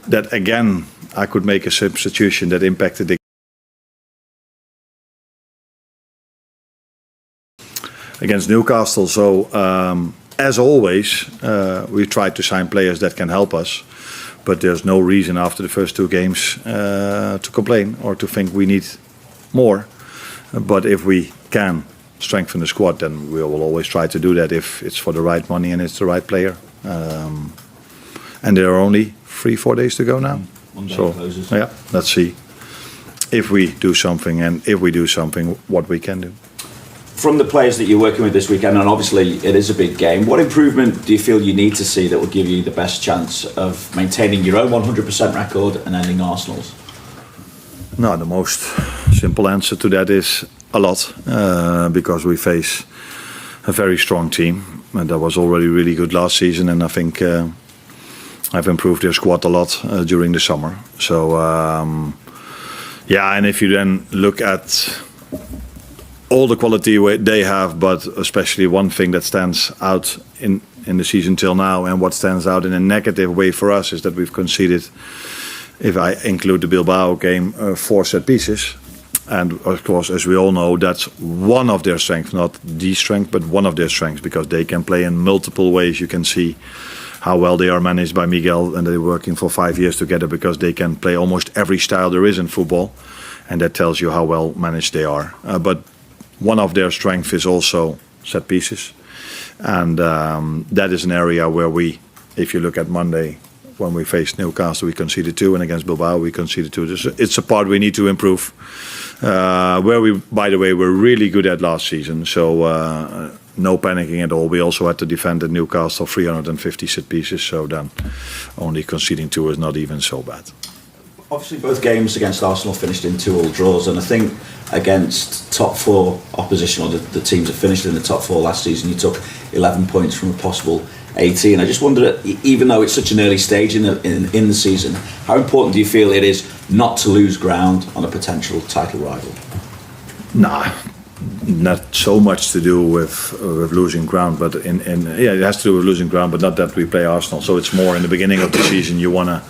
that again I could make a substitution that impacted the against Newcastle. So as always, we try to sign players that can help us. But there's no reason after the first 2 games to complain or to think we need more. But if we can strengthen the squad, then we will always try to do that if it's for the right money and it's the right player. And there are only 3-4 days to go now. So yeah, let's see if we do something, and if we do something, what we can do. From the players that you're working with this weekend, and obviously it is a big game, what improvement do you feel you need to see that will give you the best chance of maintaining your own 100% record and ending Arsenal's? No, the most simple answer to that is a lot, because we face a very strong team, and that was already really good last season, and I think I've improved their squad a lot during the summer. So yeah, and if you then look at all the quality they have, but especially one thing that stands out in the season till now, and what stands out in a negative way for us, is that we've conceded, if I include the Bilbao game, 4 set pieces. And of course, as we all know, that's one of their strengths, not the strength, but one of their strengths, because they can play in multiple ways. You can see how well they are managed by Miguel, and they're working for 5 years together, because they can play almost every style there is in football, and that tells you how well managed they are. But one of their strengths is also set pieces, and that is an area where we, if you look at Monday, when we faced Newcastle, we conceded 2, and against Bilbao we conceded 2. It's a part we need to improve, where we, by the way, were really good at last season, so no panicking at all. We also had to defend at Newcastle 350 set pieces, so then only conceding 2 is not even so bad. Obviously, both games against Arsenal finished in 2-2 draws, and I think against top 4 opposition, or the teams that finished in the top 4 last season, you took 11 points from a possible 18. I just wonder, even though it's such an early stage in the season, how important do you feel it is not to lose ground on a potential title rival? Nah, not so much to do with losing ground, but yeah, it has to do with losing ground, but not that we play Arsenal. So it's more in the beginning of the season you wanna.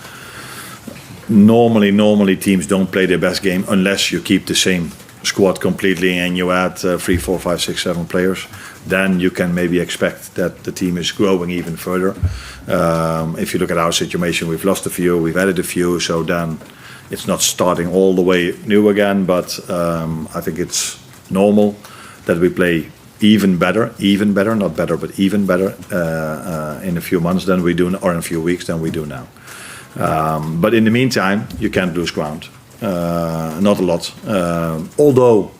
Normally teams don't play their best game unless you keep the same squad completely and you add 3, 4, 5, 6, 7 players. Then you can maybe expect that the team is growing even further. If you look at our situation, we've lost a few, we've added a few, so then it's not starting all the way new again. But I think it's normal that we play even better, not better, but even better in a few months than we do, or in a few weeks than we do now. But in the meantime, you can't lose ground. Not a lot. Although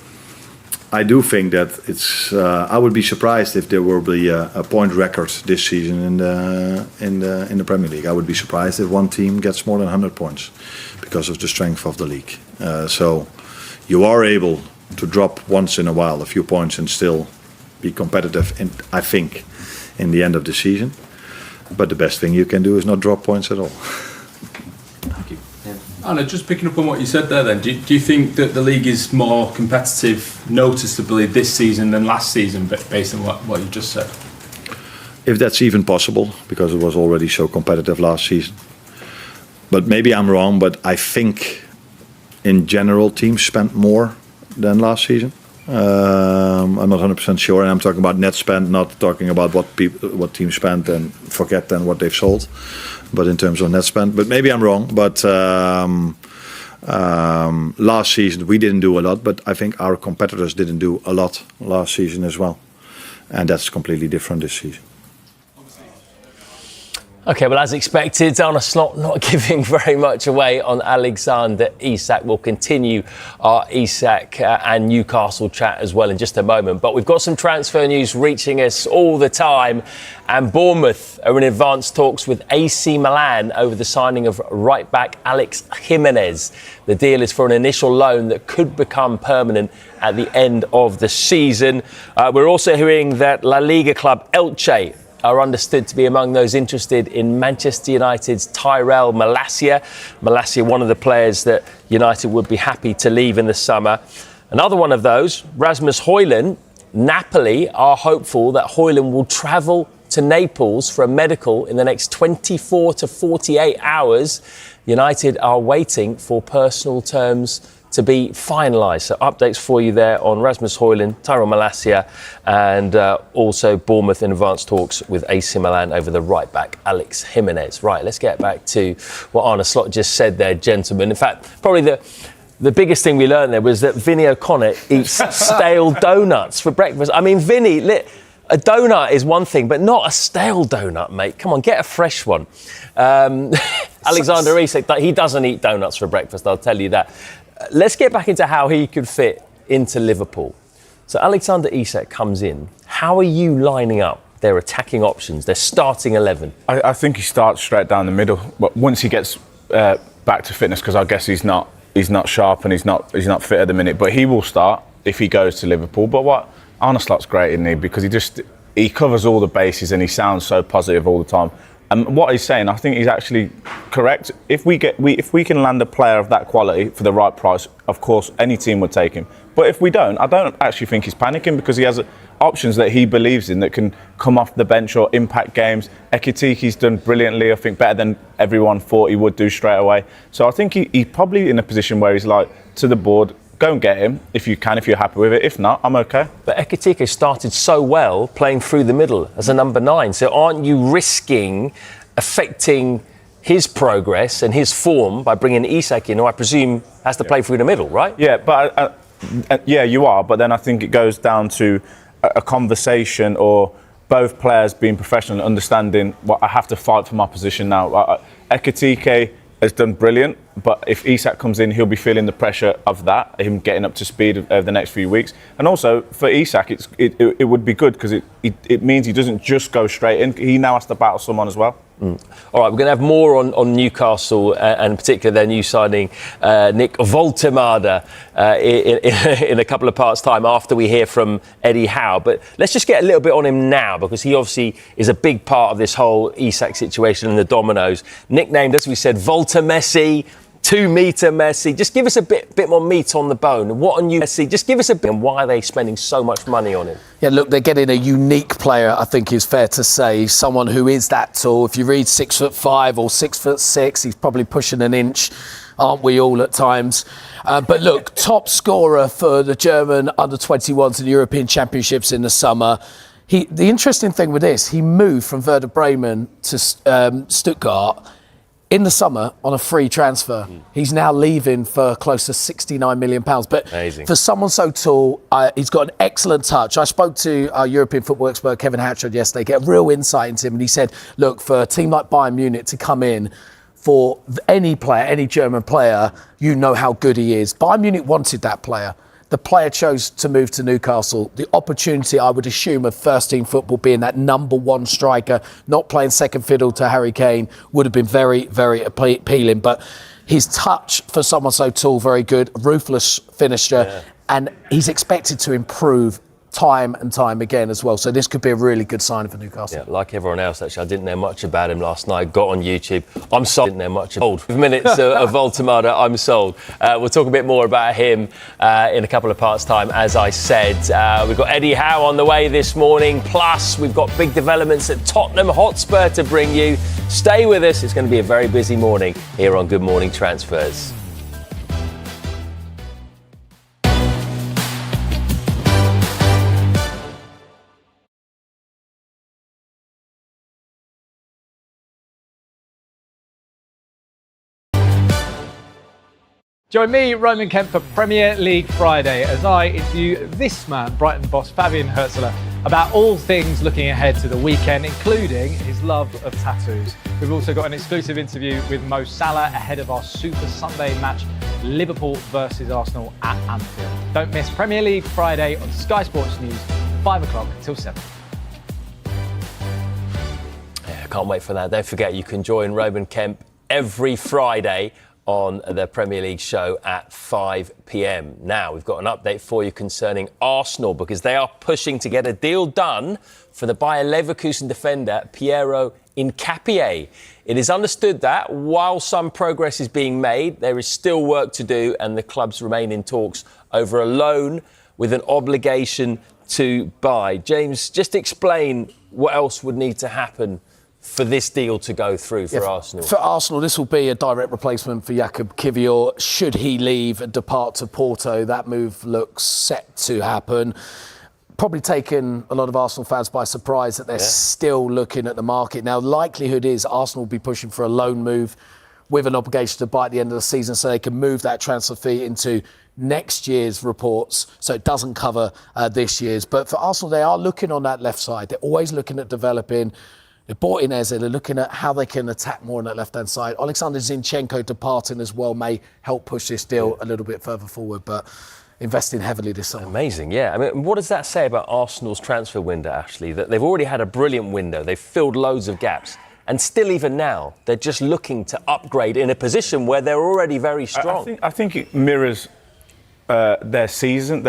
I do think that it's. I would be surprised if there will be a point record this season in the Premier League. I would be surprised if one team gets more than 100 points because of the strength of the league. So you are able to drop once in a while a few points and still be competitive. I think in the end of the season. But the best thing you can do is not drop points at all. Thank you. Anna, just picking up on what you said there then, do you think that the league is more competitive noticeably this season than last season, based on what you just said? If that's even possible, because it was already so competitive last season. But maybe I'm wrong, but I think in general teams spent more than last season. I'm not 100% sure, and I'm talking about net spend, not talking about what teams spent and forget then what they've sold, but in terms of net spend. But maybe I'm wrong. But last season we didn't do a lot, but I think our competitors didn't do a lot last season as well, and that's completely different this season. OK, well, as expected, Arne Slot not giving very much away on Alexander Isak. We'll continue our Isak and Newcastle chat as well in just a moment. But we've got some transfer news reaching us all the time. And Bournemouth are in advanced talks with AC Milan over the signing of right-back Alex Jimenez. The deal is for an initial loan that could become permanent at the end of the season. We're also hearing that La Liga club Elche are understood to be among those interested in Manchester United's Tyrell Malacia. Malacia, one of the players that United would be happy to leave in the summer. Another one of those, Rasmus Hojlund. Napoli are hopeful that Hojlund will travel to Naples for a medical in the next 24 to 48 hours. United are waiting for personal terms to be finalised. So updates for you there on Rasmus Hojlund, Tyrone Malacia, and also Bournemouth in advanced talks with AC Milan over the right back Alex Jimenez. Right, let's get back to what Arne Slot just said there, gentlemen. In fact, probably the biggest thing we learned there was that Vinny O'Connor eats stale donuts for breakfast. I mean, Vinny, a donut is one thing, but not a stale donut, mate. Come on, get a fresh one. Alexander Isak, he doesn't eat donuts for breakfast, I'll tell you that. Let's get back into how he could fit into Liverpool. So Alexander Isak comes in. How are you lining up their attacking options, their starting 11? I think he starts straight down the middle. But once he gets back to fitness, because I guess he's not sharp and he's not fit at the minute. But he will start if he goes to Liverpool. But what Arne Slot's great, isn't he? Because he covers all the bases and he sounds so positive all the time. And what he's saying, I think he's actually correct. If we can land a player of that quality for the right price, of course, any team would take him. But if we don't, I don't actually think he's panicking because he has options that he believes in that can come off the bench or impact games. Ekitiki's done brilliantly, I think better than everyone thought he would do straight away. So I think he's probably in a position where he's like, to the board, go and get him if you can, if you're happy with it. If not, I'm okay. But Ekitike started so well playing through the middle as a number 9. So aren't you risking affecting his progress and his form by bringing Isak in, who I presume has to play through the middle, right? Yeah, but yeah, you are. But then I think it goes down to a conversation or both players being professional and understanding what I have to fight for my position now. Ekitike has done brilliant, but if Isak comes in, he'll be feeling the pressure of that, him getting up to speed over the next few weeks. And also for Isak, it would be good because it means he doesn't just go straight in. He now has to battle someone as well. All right, we're going to have more on Newcastle and in particular their new signing, Nick Voltemada, in a couple of parts' time after we hear from Eddie Howe. But let's just get a little bit on him now because he obviously is a big part of this whole Isak situation and the dominoes. Nicknamed, as we said, Volta Messi, 2-metre Messi. Just give us a bit more meat on the bone. What on you, Messi? Just give us a bit. And why are they spending so much money on him? Yeah, look, they're getting a unique player, I think is fair to say. Someone who is that tall. If you read 6'5" or 6'6", he's probably pushing an inch, aren't we all at times? But look, top scorer for the German under-21s in the European Championships in the summer. The interesting thing with this, he moved from Werder Bremen to Stuttgart in the summer on a free transfer. He's now leaving for close to £69 million. But amazing. For someone so tall, he's got an excellent touch. I spoke to our European football expert, Kevin Hatchard, yesterday, get a real insight into him. And he said, look, for a team like Bayern Munich to come in, for any player, any German player, you know how good he is. Bayern Munich wanted that player. The player chose to move to Newcastle. The opportunity, I would assume, of first-team football being that number 1 striker, not playing second fiddle to Harry Kane, would have been very, very appealing. But his touch for someone so tall, very good, ruthless finisher, and he's expected to improve time and time again as well. So this could be a really good sign for Newcastle. Yeah, like everyone else, actually, I didn't know much about him last night. Got on YouTube. I'm sold. Didn't know much. 5 minutes of Voltemada. I'm sold. We'll talk a bit more about him in a couple of parts' time. As I said, we've got Eddie Howe on the way this morning. Plus, we've got big developments at Tottenham Hotspur to bring you. Stay with us. It's going to be a very busy morning here on Good Morning Transfers. Join me, Roman Kemp, for Premier League Friday as I interview this man, Brighton boss Fabian Hürzeler, about all things looking ahead to the weekend, including his love of tattoos. We've also got an exclusive interview with Mo Salah ahead of our Super Sunday match, Liverpool versus Arsenal at Anfield. Don't miss Premier League Friday on Sky Sports News, 5 o'clock till 7. Yeah, I can't wait for that. Don't forget, you can join Roman Kemp every Friday on the Premier League show at 5 p.m. Now, we've got an update for you concerning Arsenal because they are pushing to get a deal done for the Bayer Leverkusen defender Piero Hincapié. It is understood that while some progress is being made, there is still work to do and the clubs remain in talks over a loan with an obligation to buy. James, just explain what else would need to happen for this deal to go through for Arsenal? For Arsenal, this will be a direct replacement for Jakub Kiwior. Should he leave and depart to Porto, that move looks set to happen. Probably taken a lot of Arsenal fans by surprise that they're still looking at the market. Now, likelihood is Arsenal will be pushing for a loan move with an obligation to buy at the end of the season so they can move that transfer fee into next year's reports, so it doesn't cover this year's. But for Arsenal, they are looking on that left side. They're always looking at developing. They bought in Eze. They're looking at how they can attack more on that left-hand side. Alexander Zinchenko departing as well may help push this deal a little bit further forward, but investing heavily this summer. Amazing, yeah. I mean, what does that say about Arsenal's transfer window, Ashley? That they've already had a brilliant window. They've filled loads of gaps. And still, even now, they're just looking to upgrade in a position where they're already very strong. I think it mirrors their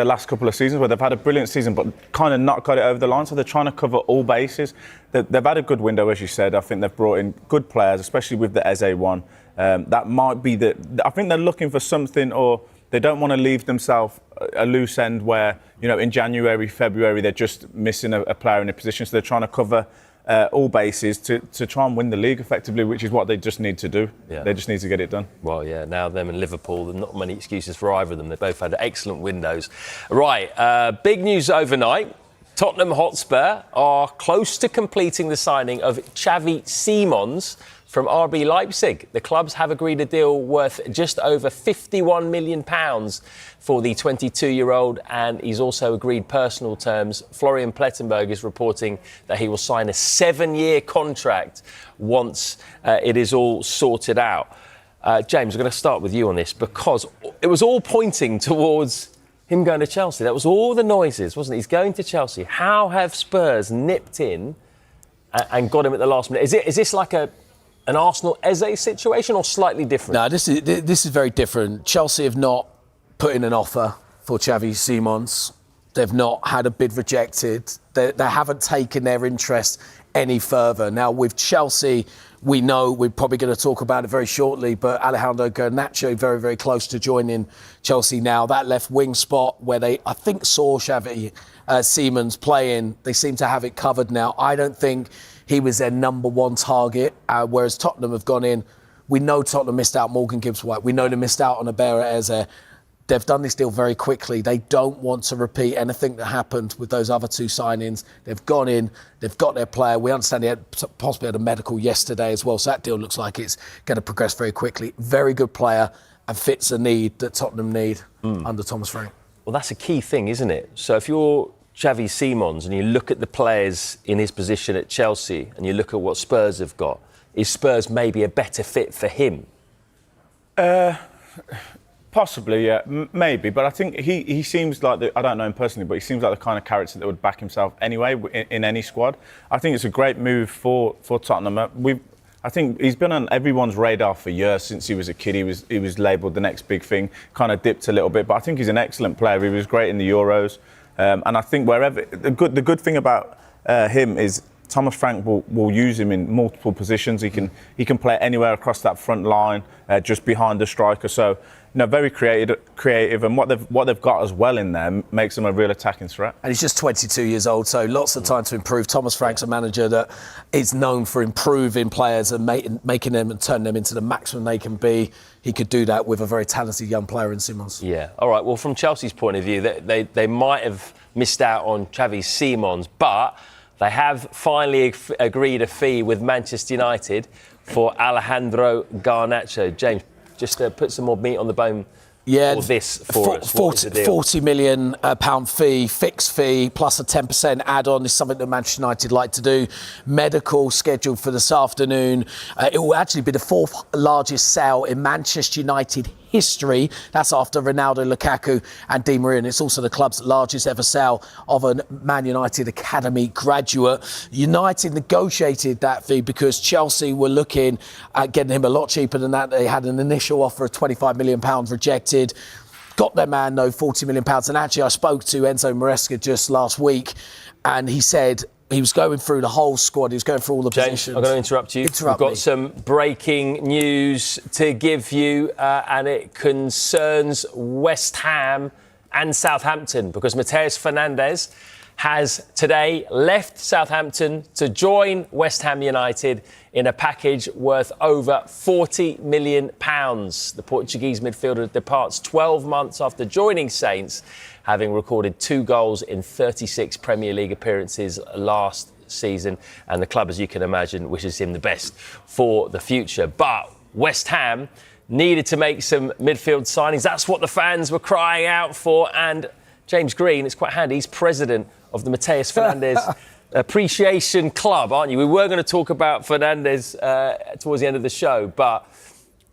last couple of seasons, where they've had a brilliant season but kind of not got it over the line. So they're trying to cover all bases. They've had a good window, as you said. I think they've brought in good players, especially with the Eze one. That might be I think they're looking for something, or they don't want to leave themselves a loose end where, in January, February, they're just missing a player in a position. So they're trying to cover all bases to try and win the league effectively, which is what they just need to do. Yeah. They just need to get it done. Well, yeah, now them and Liverpool, there's not many excuses for either of them. They both had excellent windows. Right, big news overnight. Tottenham Hotspur are close to completing the signing of Xavi Simons from RB Leipzig. The clubs have agreed a deal worth just over £51 million for the 22-year-old, and he's also agreed personal terms. Florian Plettenberg is reporting that he will sign a 7-year contract once it is all sorted out. James, I'm going to start with you on this, because it was all pointing towards him going to Chelsea. That was all the noises, wasn't it? He's going to Chelsea. How have Spurs nipped in and got him at the last minute? Is this like an Arsenal Eze situation, or slightly different? No, this is very different. Chelsea have not put in an offer for Xavi Simons. They've not had a bid rejected. They haven't taken their interest any further. Now, with Chelsea, we know we're probably going to talk about it very shortly, but Alejandro Garnacho very, very close to joining Chelsea now. That left wing spot where they, I think, saw Xavi Simons playing, they seem to have it covered now. I don't think he was their number one target, whereas Tottenham have gone in. We know Tottenham missed out Morgan Gibbs-White. We know they missed out on Abera Eze. They've done this deal very quickly. They don't want to repeat anything that happened with those other two signings. They've gone in, they've got their player. We understand he had possibly had a medical yesterday as well, so that deal looks like it's going to progress very quickly. Very good player and fits a need that Tottenham need under Thomas Frank. Well, that's a key thing, isn't it? So if you're Xavi Simons and you look at the players in his position at Chelsea and you look at what Spurs have got, is Spurs maybe a better fit for him? Possibly, yeah, maybe. But I think he seems like, I don't know him personally, but he seems like the kind of character that would back himself anyway in any squad. I think it's a great move for Tottenham. I think he's been on everyone's radar for years since he was a kid. He was labelled the next big thing, kind of dipped a little bit. But I think he's an excellent player. He was great in the Euros. And I think the good thing about him is Thomas Frank will use him in multiple positions. He can play anywhere across that front line, just behind the striker. So, very creative, and what they've got as well in there makes them a real attacking threat. And he's just 22 years old, so lots of time to improve. Thomas Frank's a manager that is known for improving players and making them and turning them into the maximum they can be. He could do that with a very talented young player in Simons. Yeah. All right. Well, from Chelsea's point of view, they might have missed out on Xavi Simons, but they have finally agreed a fee with Manchester United for Alejandro Garnacho. James, just to put some more meat on the bone for this for us. £40 million fee, fixed fee, plus a 10% add-on is something that Manchester United like to do. Medical scheduled for this afternoon. It will actually be the fourth largest sale in Manchester United history. That's after Ronaldo, Lukaku and Di Maria. And it's also the club's largest ever sale of a Man United Academy graduate. United negotiated that fee because Chelsea were looking at getting him a lot cheaper than that. They had an initial offer of £25 million rejected. Got their man, though, £40 million. And actually, I spoke to Enzo Maresca just last week, and he said he was going through the whole squad. He was going through all the positions. I'm going to interrupt you. We've got some breaking news to give you, and it concerns West Ham and Southampton, because Mateus Fernandes has today left Southampton to join West Ham United in a package worth over £40 million. The Portuguese midfielder departs 12 months after joining Saints, having recorded 2 goals in 36 Premier League appearances last season. And the club, as you can imagine, wishes him the best for the future. But West Ham needed to make some midfield signings. That's what the fans were crying out for. And James Green, it's quite handy, he's president of the Mateus Fernandes Appreciation Club, aren't you? We were going to talk about Fernandes towards the end of the show, but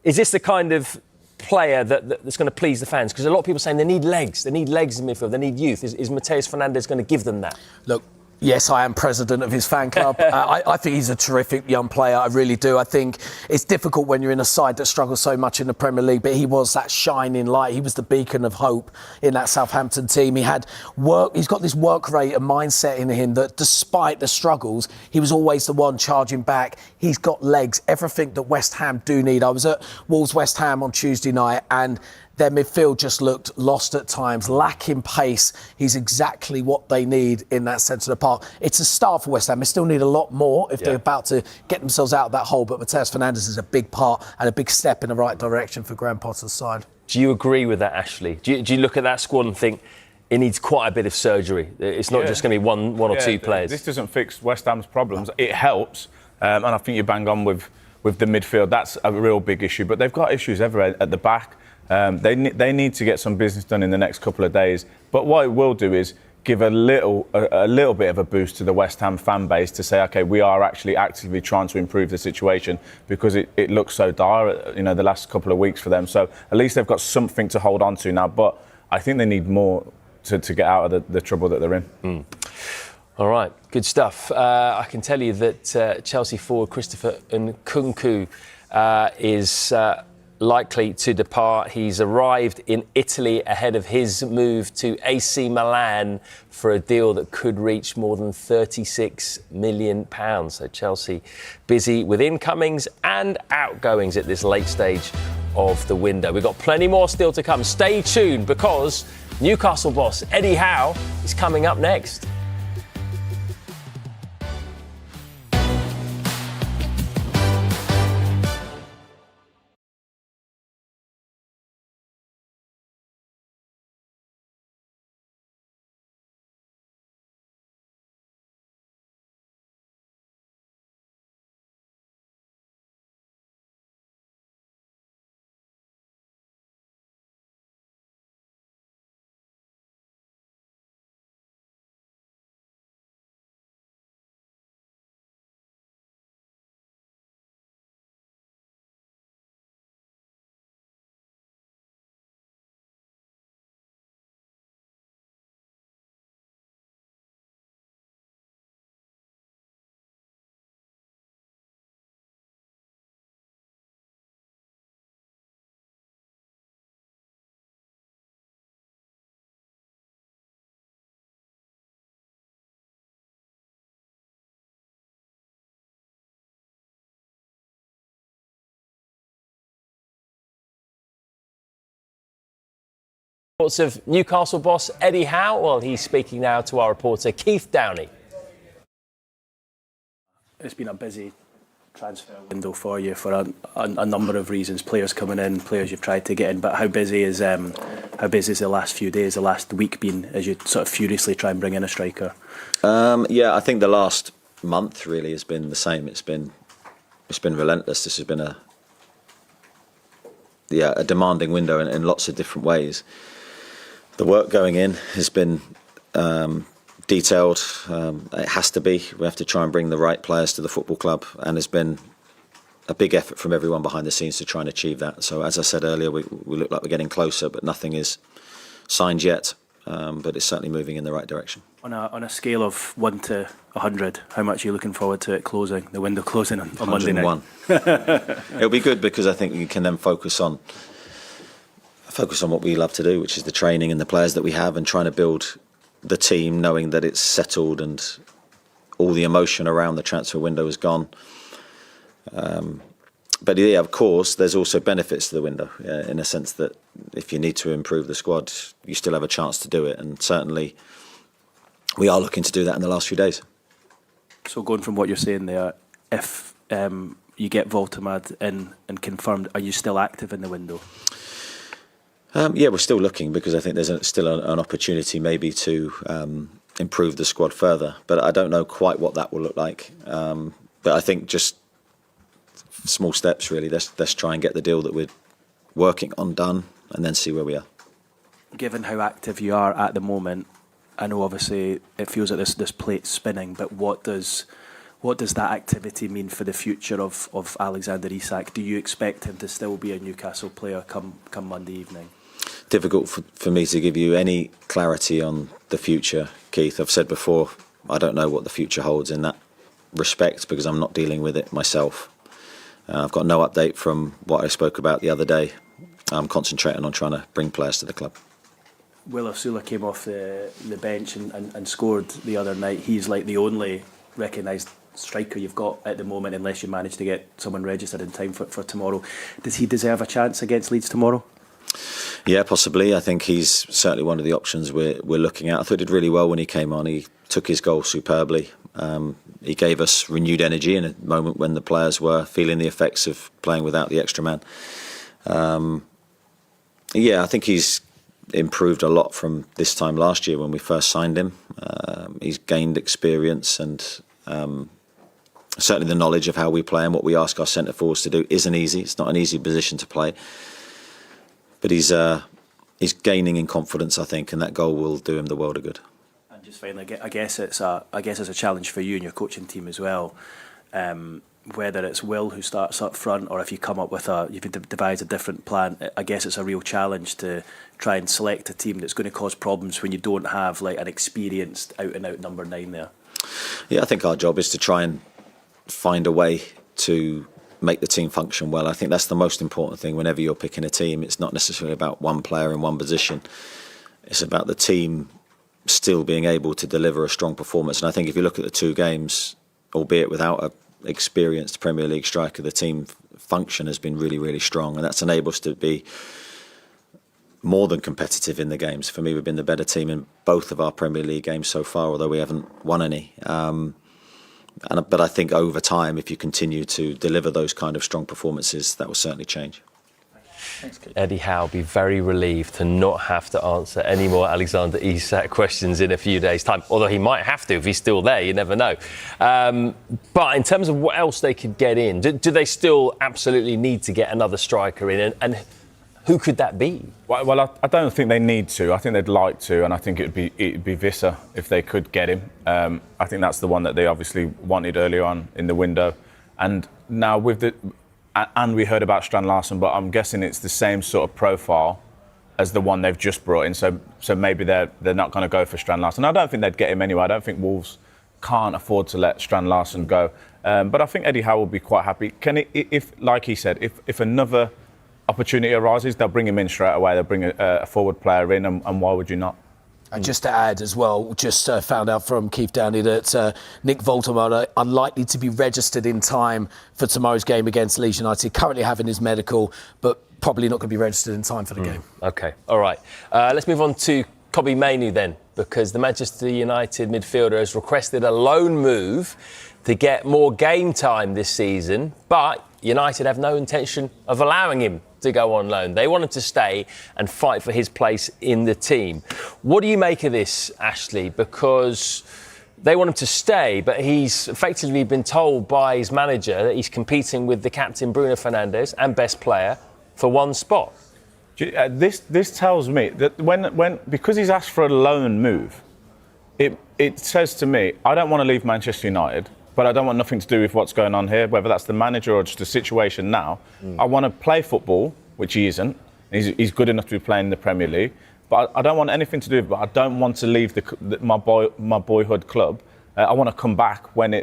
is this the kind of player that's going to please the fans? Because a lot of people are saying they need legs in midfield, they need youth. Is Mateus Fernandes going to give them that? Look, yes, I am president of his fan club. I think he's a terrific young player. I really do. I think it's difficult when you're in a side that struggles so much in the Premier League, but he was that shining light. He was the beacon of hope in that Southampton team. He had work. He's got this work rate and mindset in him that despite the struggles, he was always the one charging back. He's got legs, everything that West Ham do need. I was at Wolves West Ham on Tuesday night, and their midfield just looked lost at times, lacking pace. He's exactly what they need in that centre of the park. It's a start for West Ham. They still need a lot more if they're about to get themselves out of that hole. But Mateus Fernandes is a big part and a big step in the right direction for Graham Potter's side. Do you agree with that, Ashley? Do you look at that squad and think it needs quite a bit of surgery? It's not just going to be one or two players. This doesn't fix West Ham's problems. It helps. And I think you bang on with the midfield. That's a real big issue. But they've got issues everywhere at the back. They need to get some business done in the next couple of days. But what it will do is give a little bit of a boost to the West Ham fan base to say, OK, we are actually actively trying to improve the situation, because it looks so dire, the last couple of weeks for them. So at least they've got something to hold on to now. But I think they need more to get out of the trouble that they're in. All right, good stuff. I can tell you that Chelsea forward Christopher Nkunku is likely to depart. He's arrived in Italy ahead of his move to AC Milan for a deal that could reach more than £36 million. So Chelsea busy with incomings and outgoings at this late stage of the window. We've got plenty more still to come. Stay tuned, because Newcastle boss Eddie Howe is coming up next. Thoughts of Newcastle boss Eddie Howe? Well, he's speaking now to our reporter Keith Downey. It's been a busy transfer window for you for a number of reasons. Players coming in, players you've tried to get in. But how busy is the last few days, the last week been, as you sort of furiously try and bring in a striker? I think the last month really has been the same. It's been relentless. This has been a demanding window in lots of different ways. The work going in has been detailed. It has to be. We have to try and bring the right players to the football club, and there's been a big effort from everyone behind the scenes to try and achieve that. So as I said earlier, we look like we're getting closer, but nothing is signed yet. But it's certainly moving in the right direction. On a scale of 1 to 100, how much are you looking forward to it closing, the window closing on Monday night? 101. It'll be good, because I think you can then focus on what we love to do, which is the training and the players that we have, and trying to build the team, knowing that it's settled and all the emotion around the transfer window is gone. But yeah, of course, there's also benefits to the window, in a sense that if you need to improve the squad, you still have a chance to do it. And certainly we are looking to do that in the last few days. So going from what you're saying there, if you get Voltemad in and confirmed, are you still active in the window? Yeah, we're still looking because I think there's still an opportunity maybe to improve the squad further. But I don't know quite what that will look like. But I think just small steps really. Let's try and get the deal that we're working on done and then see where we are. Given how active you are at the moment, I know obviously it feels like this plate's spinning, but what does that activity mean for the future of Alexander Isak? Do you expect him to still be a Newcastle player come Monday evening? Difficult for me to give you any clarity on the future, Keith. I've said before, I don't know what the future holds in that respect because I'm not dealing with it myself. I've got no update from what I spoke about the other day. I'm concentrating on trying to bring players to the club. Will Osula came off the bench and scored the other night. He's like the only recognised striker you've got at the moment, unless you manage to get someone registered in time for tomorrow. Does he deserve a chance against Leeds tomorrow? Yeah, possibly. I think he's certainly one of the options we're looking at. I thought he did really well when he came on. He took his goal superbly. He gave us renewed energy in a moment when the players were feeling the effects of playing without the extra man. Yeah, I think he's improved a lot from this time last year when we first signed him. He's gained experience and certainly the knowledge of how we play and what we ask our centre forwards to do isn't easy. It's not an easy position to play. But he's gaining in confidence, I think, and that goal will do him the world of good. And just finally, I guess it's a challenge for you and your coaching team as well. Whether it's Will who starts up front, or if you come up with you devise a different plan, I guess it's a real challenge to try and select a team that's going to cause problems when you don't have like an experienced out and out number 9 there. Yeah, I think our job is to try and find a way to make the team function well. I think that's the most important thing whenever you're picking a team. It's not necessarily about one player in one position. It's about the team still being able to deliver a strong performance. And I think if you look at the 2 games, albeit without an experienced Premier League striker, the team function has been really, really strong. And that's enabled us to be more than competitive in the games. For me, we've been the better team in both of our Premier League games so far, although we haven't won any. But I think over time, if you continue to deliver those kind of strong performances, that will certainly change. Thanks, Eddie Howe will be very relieved to not have to answer any more Alexander Isak questions in a few days' time. Although he might have to if he's still there, you never know. But in terms of what else they could get in, do they still absolutely need to get another striker in? And who could that be? Well, I don't think they need to. I think they'd like to, and I think it'd be Visser if they could get him. I think that's the one that they obviously wanted earlier on in the window, and now and we heard about Strand Larsen, but I'm guessing it's the same sort of profile as the one they've just brought in. So maybe they're not going to go for Strand Larsen. I don't think they'd get him anyway. I don't think Wolves can't afford to let Strand Larsen go. But I think Eddie Howe will be quite happy. If like he said, if another opportunity arises, they'll bring him in straight away. They'll bring a forward player in, and why would you not? And just to add as well, just found out from Keith Downey that Nick Voltemade unlikely to be registered in time for tomorrow's game against Leeds United. Currently having his medical, but probably not going to be registered in time for the game. OK, all right. Let's move on to Kobbie Mainoo then, because the Manchester United midfielder has requested a loan move to get more game time this season, but United have no intention of allowing him to go on loan. They want him to stay and fight for his place in the team. What do you make of this, Ashley? Because they want him to stay, but he's effectively been told by his manager that he's competing with the captain Bruno Fernandes and best player for one spot. This tells me that because he's asked for a loan move, it says to me, I don't want to leave Manchester United, but I don't want nothing to do with what's going on here, whether that's the manager or just the situation now. I want to play football, which he isn't. He's good enough to be playing in the Premier League, but I don't want anything to do with it. But I don't want to leave my boyhood club. I want to come back when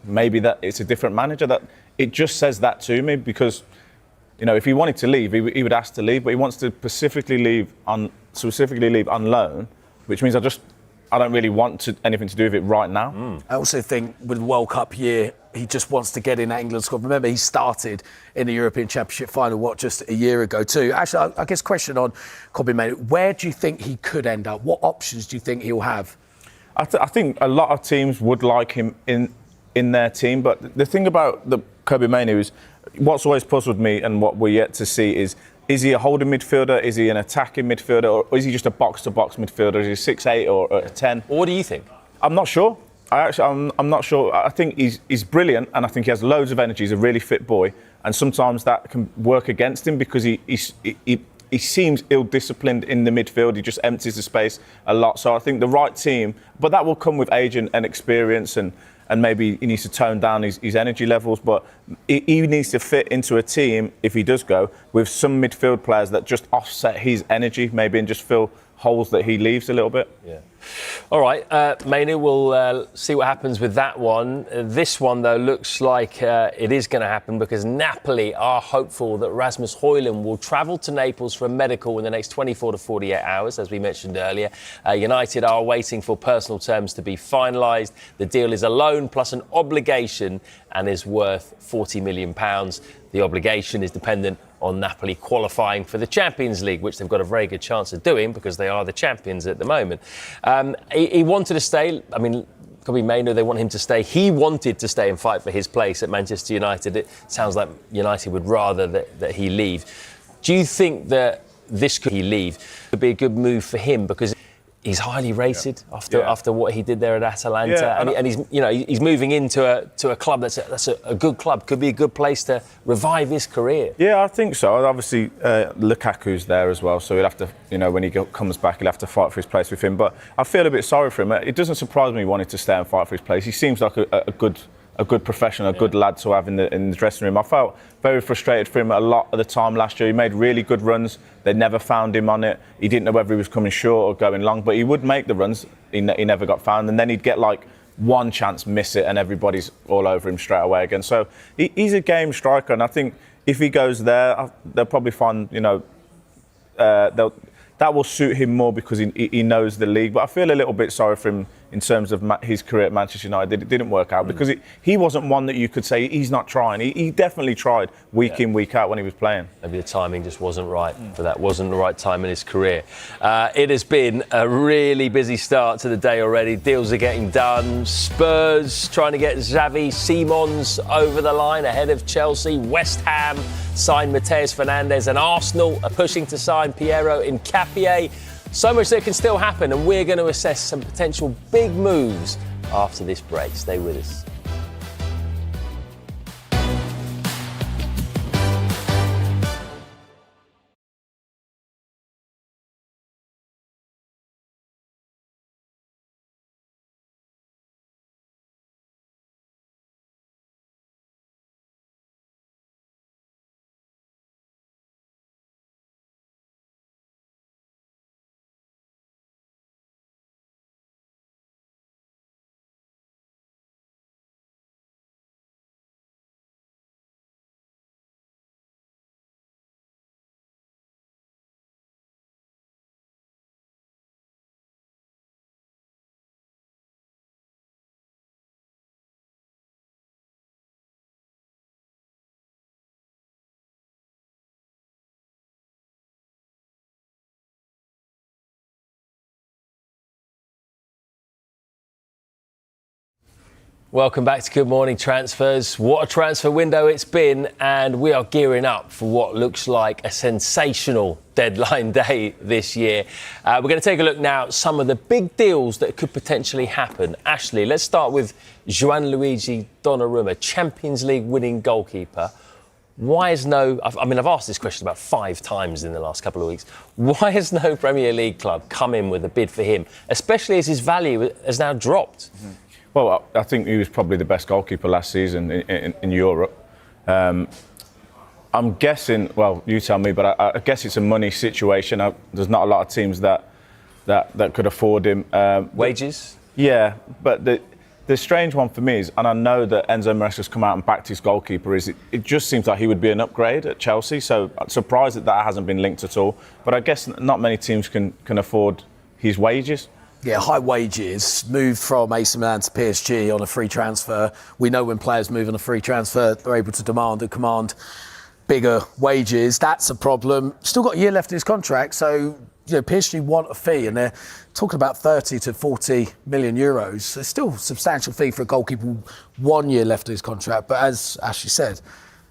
maybe that it's a different manager. That it just says that to me because, if he wanted to leave, he would ask to leave, but he wants to specifically leave on loan, which means I don't really want anything to do with it right now. I also think with the World Cup year, he just wants to get in that England squad. Remember, he started in the European Championship final, just a year ago too. Actually, I guess question on Kobbie Mainoo, where do you think he could end up? What options do you think he'll have? I think a lot of teams would like him in their team, but the thing about the Kobe Mainoo is what's always puzzled me and what we're yet to see is he a holding midfielder? Is he an attacking midfielder? Or is he just a box-to-box midfielder? Is he 6'8" or a 10? What do you think? I'm not sure. I'm not sure. I think he's brilliant, and I think he has loads of energy. He's a really fit boy, and sometimes that can work against him because he seems ill-disciplined in the midfield. He just empties the space a lot. So I think the right team, but that will come with age and experience, and maybe he needs to tone down his energy levels. But he needs to fit into a team, if he does go, with some midfield players that just offset his energy, maybe, and just fill holes that he leaves a little bit. Yeah. All right, Mainoo, we'll see what happens with that one. This one, though, looks like it is going to happen because Napoli are hopeful that Rasmus Hojlund will travel to Naples for a medical in the next 24 to 48 hours, as we mentioned earlier. United are waiting for personal terms to be finalised. The deal is a loan plus an obligation and is worth £40 million. The obligation is dependent on Napoli qualifying for the Champions League, which they've got a very good chance of doing because they are the champions at the moment. He wanted to stay. I mean, could be Mainoo, they want him to stay. He wanted to stay and fight for his place at Manchester United. It sounds like United would rather that he leave. Do you think that this could be a good move for him because he's highly rated after what he did there at Atalanta, and he's moving into a club that's a good club. Could be a good place to revive his career. Yeah, I think so. Obviously, Lukaku's there as well, so he'll have to, when he comes back, he'll have to fight for his place with him. But I feel a bit sorry for him. It doesn't surprise me he wanted to stay and fight for his place. He seems like a good professional, a good lad to have in the dressing room. I felt very frustrated for him a lot of the time last year. He made really good runs. They never found him on it. He didn't know whether he was coming short or going long, but he would make the runs. He never got found, and then he'd get like one chance, miss it, and everybody's all over him straight away again. So he's a game striker, and I think if he goes there, they'll probably find that will suit him more because he knows the league. But I feel a little bit sorry for him in terms of his career at Manchester United. It didn't work out because he wasn't one that you could say he's not trying. He definitely tried week in, week out when he was playing. Maybe the timing just wasn't right for that. Wasn't the right time in his career. It has been a really busy start to the day already. Deals are getting done. Spurs trying to get Xavi Simons over the line ahead of Chelsea. West Ham signed Mateus Fernandes, and Arsenal are pushing to sign Piero Hincapié. So much that can still happen, and we're going to assess some potential big moves after this break. Stay with us. Welcome back to Good Morning Transfers. What a transfer window it's been, and we are gearing up for what looks like a sensational deadline day this year. We're going to take a look now at some of the big deals that could potentially happen. Ashley, let's start with Gianluigi Donnarumma, Champions League winning goalkeeper. Why is I've asked this question about 5 times in the last couple of weeks. Why has no Premier League club come in with a bid for him, especially as his value has now dropped? Mm-hmm. Well, I think he was probably the best goalkeeper last season in Europe. I'm guessing, well, you tell me, but I guess it's a money situation. There's not a lot of teams that could afford him. Wages? Yeah, but the strange one for me is, and I know that Enzo Maresca's come out and backed his goalkeeper, is it just seems like he would be an upgrade at Chelsea. So I'm surprised that hasn't been linked at all. But I guess not many teams can afford his wages. Yeah, high wages, moved from AC Milan to PSG on a free transfer. We know when players move on a free transfer, they're able to demand and command bigger wages. That's a problem. Still got a year left in his contract, so PSG want a fee, and they're talking about 30 to 40 million euros. It's still a substantial fee for a goalkeeper with 1 year left of his contract. But as Ashley said,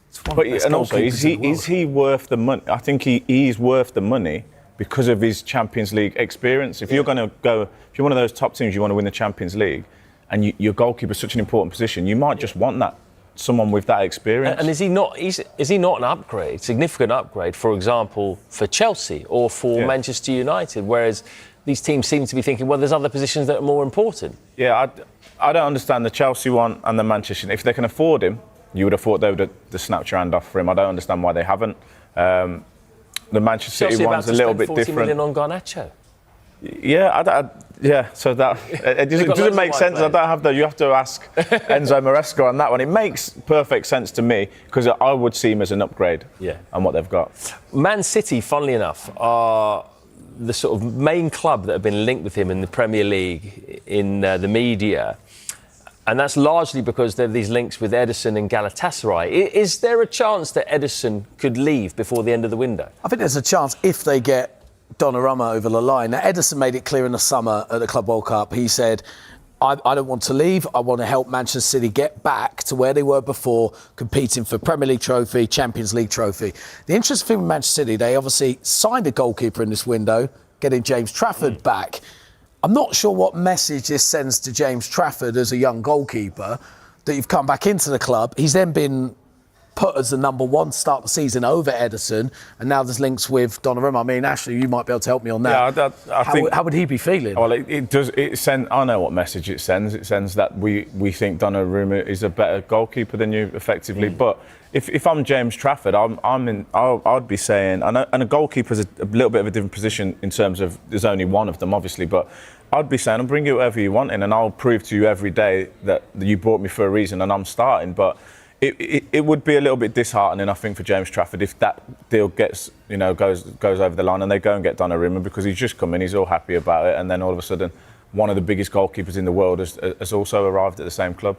it's one of the best and also, goalkeepers in the world. is he worth the money? I think he's worth the money because of his Champions League experience. If you're going to go, if you're one of those top teams, you want to win the Champions League, and your goalkeeper is such an important position, you might just want that. Someone with that experience. And is he not an upgrade, significant upgrade, for example, for Chelsea or for Manchester United? Whereas these teams seem to be thinking, well, there's other positions that are more important. Yeah, I don't understand the Chelsea one and the Manchester. If they can afford him, you would have thought they would have snapped your hand off for him. I don't understand why they haven't. The Manchester City one's a little bit different. 40 million on Garnacho. Yeah, so that it doesn't make sense. I don't have that. You have to ask Enzo Maresca on that one. It makes perfect sense to me because I would see him as an upgrade on what they've got. Man City, funnily enough, are the sort of main club that have been linked with him in the Premier League, in the media. And that's largely because there are these links with Ederson and Galatasaray. Is there a chance that Ederson could leave before the end of the window? I think there's a chance if they get Donnarumma over the line. Now, Ederson made it clear in the summer at the Club World Cup. He said, I don't want to leave. I want to help Manchester City get back to where they were before, competing for Premier League trophy, Champions League trophy. The interesting thing with Manchester City, they obviously signed a goalkeeper in this window, getting James Trafford back. I'm not sure what message this sends to James Trafford as a young goalkeeper, that you've come back into the club. He's then been put as the number one start the season over Ederson, and now there's links with Donnarumma. I mean, Ashley, you might be able to help me on that. Yeah, I think. How would he be feeling? Well, it does. It send. I know what message it sends. It sends that we think Donnarumma is a better goalkeeper than you, effectively. But if I'm James Trafford, I'd be saying, and a goalkeeper's a little bit of a different position in terms of there's only one of them, obviously, but I'd be saying, I'll bring you whatever you want in, and I'll prove to you every day that you brought me for a reason, and I'm starting. But it would be a little bit disheartening, I think, for James Trafford if that deal goes over the line and they go and get Donnarumma, because he's just come in, he's all happy about it, and then all of a sudden one of the biggest goalkeepers in the world has also arrived at the same club.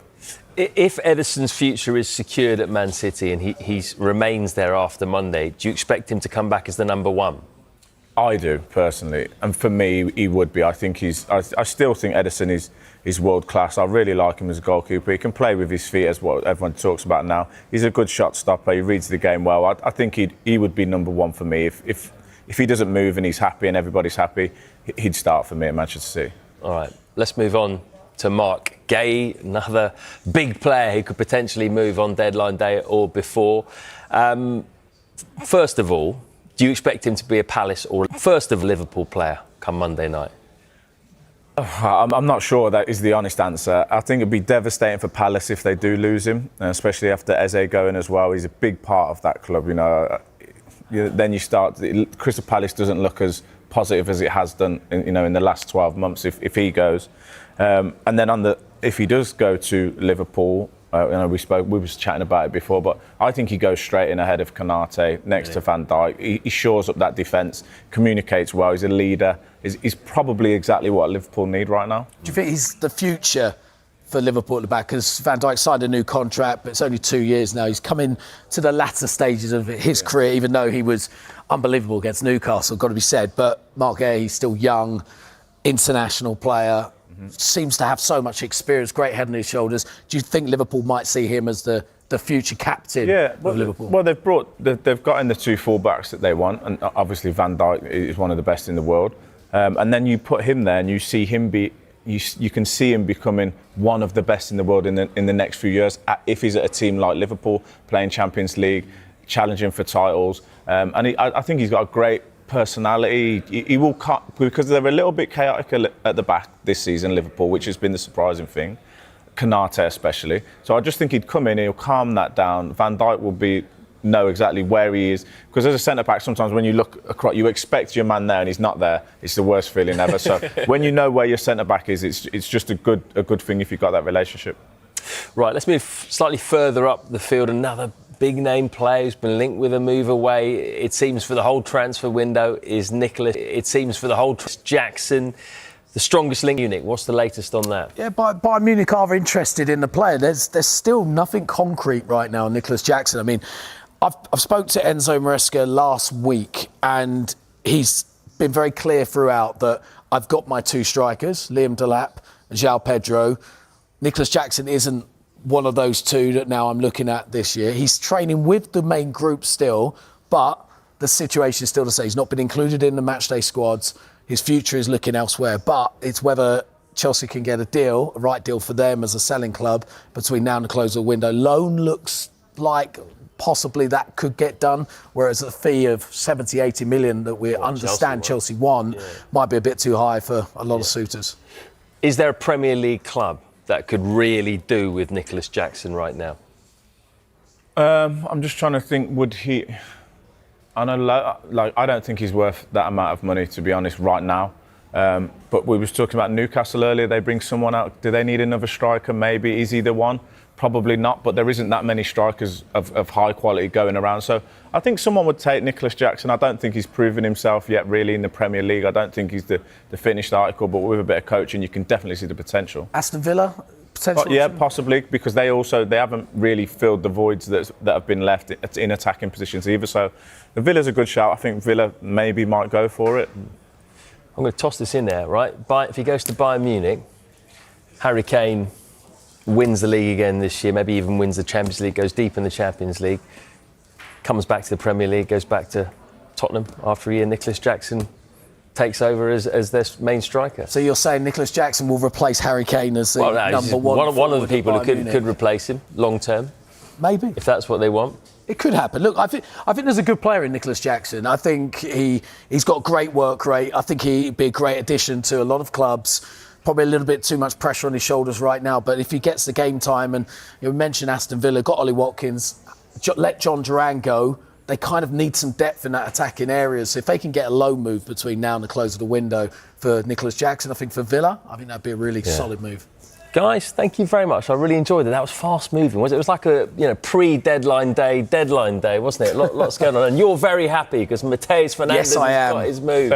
If Ederson's future is secured at Man City and he remains there after Monday, do you expect him to come back as the number one? I do, personally, and for me he would be. I think I still think Ederson is world class. I really like him as a goalkeeper. He can play with his feet, as what everyone talks about now. He's a good shot stopper. He reads the game well. I think he would be number one for me. If he doesn't move and he's happy and everybody's happy, he'd start for me at Manchester City. All right, let's move on to Mark Gay, another big player who could potentially move on deadline day or before. First of all, do you expect him to be a Palace or first of Liverpool player come Monday night? I'm not sure that is the honest answer. I think it'd be devastating for Palace if they do lose him, especially after Eze going as well. He's a big part of that club, Then you start. Crystal Palace doesn't look as positive as it has done, in the last 12 months if he goes. And then if he does go to Liverpool, we was chatting about it before, but I think he goes straight in ahead of Konate next to Van Dijk. He shores up that defence, communicates well. He's a leader. He's probably exactly what Liverpool need right now. Do you think he's the future for Liverpool at the back? Because Van Dijk signed a new contract, but it's only 2 years now. He's coming to the latter stages of his career, even though he was unbelievable against Newcastle, got to be said. But Mark Gay, he's still young, international player. Seems to have so much experience, great head on his shoulders. Do you think Liverpool might see him as the future captain of Liverpool? Well, they've got in the two full-backs that they want, and obviously Van Dijk is one of the best in the world. And then you put him there and you see him you can see him becoming one of the best in the world in the next few years if he's at a team like Liverpool, playing Champions League, challenging for titles. And I think he's got a great personality. He will cut, because they're a little bit chaotic at the back this season, Liverpool, which has been the surprising thing. Konate especially. So I just think he'd come in, he'll calm that down. Van Dijk will know exactly where he is, because as a centre back, sometimes when you look across, you expect your man there and he's not there. It's the worst feeling ever. So when you know where your centre back is, it's just a good thing if you've got that relationship. Right, let's move slightly further up the field. Another big name player who's been linked with a move away, it seems, for the whole transfer window is Nicholas. It seems for the whole Jackson, the strongest link. Munich, what's the latest on that? Yeah, Bayern Munich are interested in the player. There's still nothing concrete right now on Nicholas Jackson. I mean, I've spoke to Enzo Maresca last week, and he's been very clear throughout that I've got my two strikers, Liam Delap and João Pedro. Nicholas Jackson isn't one of those two that now I'm looking at this year. He's training with the main group still, but the situation is still the same. He's not been included in the matchday squads. His future is looking elsewhere, but it's whether Chelsea can get a right deal for them as a selling club between now and the close of the window. Loan looks like possibly that could get done, whereas a fee of 70, 80 million that we understand Chelsea want might be a bit too high for a lot of suitors. Is there a Premier League club that could really do with Nicholas Jackson right now? I'm just trying to think, would he... I know, I don't think he's worth that amount of money, to be honest, right now. But we was talking about Newcastle earlier. They bring someone out. Do they need another striker? Maybe. Is he the one? Probably not. But there isn't that many strikers of high quality going around. So I think someone would take Nicholas Jackson. I don't think he's proven himself yet, really, in the Premier League. I don't think he's the finished article. But with a bit of coaching, you can definitely see the potential. Aston Villa? But yeah, possibly, because they haven't really filled the voids that have been left in attacking positions either. So the Villa's a good shout. I think Villa maybe might go for it. I'm going to toss this in there, right? If he goes to Bayern Munich, Harry Kane wins the league again this year, maybe even wins the Champions League, goes deep in the Champions League, comes back to the Premier League, goes back to Tottenham after a year. Nicholas Jackson takes over as their main striker. So you're saying Nicholas Jackson will replace Harry Kane as the number one? One of the people who could replace him long term. Maybe. If that's what they want. It could happen. Look, I think there's a good player in Nicholas Jackson. I think he's got great work rate. I think he'd be a great addition to a lot of clubs. Probably a little bit too much pressure on his shoulders right now. But if he gets the game time, and you mentioned Aston Villa, got Ollie Watkins, let John Duran go. They kind of need some depth in that attacking area. So if they can get a low move between now and the close of the window for Nicholas Jackson, I think for Villa, I think that'd be a really solid move. Guys, thank you very much. I really enjoyed it. That was fast moving. It was like a pre-deadline day, wasn't it? Lots going on. And you're very happy because Mateus Fernandes has got his move.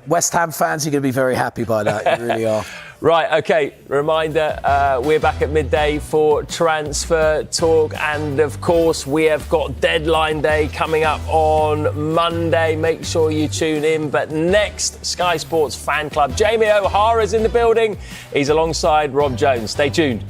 West Ham fans, you're going to be very happy by that. You really are. Right, OK. Reminder, we're back at midday for Transfer Talk. And, of course, we have got Deadline Day coming up on Monday. Make sure you tune in. But next, Sky Sports Fan Club. Jamie O'Hara's in the building. He's alongside Rob Jones. Stay tuned.